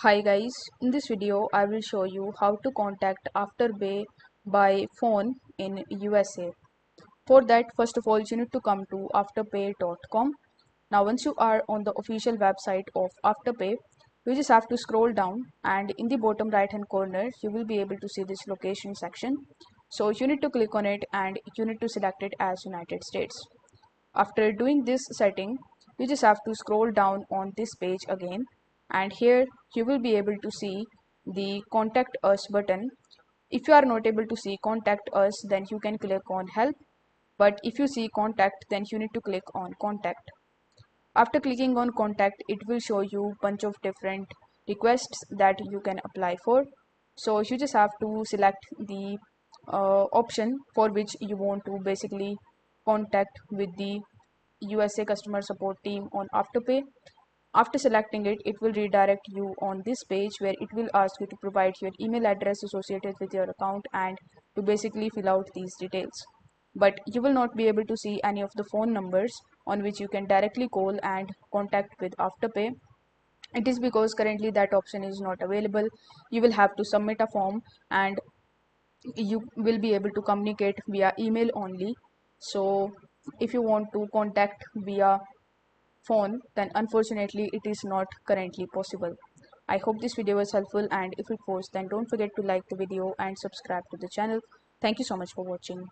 Hi guys, in this video I will show you how to contact Afterpay by phone in USA. For that, first of all, you need to come to afterpay.com. Now once you are on the official website of Afterpay, you just have to scroll down and in the bottom right hand corner you will be able to see this location section. So you need to click on it and you need to select it as United States. After doing this setting, you just have to scroll down on this page again, and here you will be able to see the contact us button. If you are not able to see contact us, then you can click on help, but if you see contact, then you need to click on contact. After clicking on contact, it will show you bunch of different requests that you can apply for. So you just have to select the option for which you want to basically contact with the USA customer support team on Afterpay. After selecting it, it will redirect you on this page where it will ask you to provide your email address associated with your account and to basically fill out these details. But you will not be able to see any of the phone numbers on which you can directly call and contact with Afterpay. It is because currently that option is not available. You will have to submit a form and you will be able to communicate via email only. So if you want to contact via phone, then unfortunately it is not currently possible. I hope this video was helpful, and if it was, then don't forget to like the video and subscribe to the channel. Thank you so much for watching.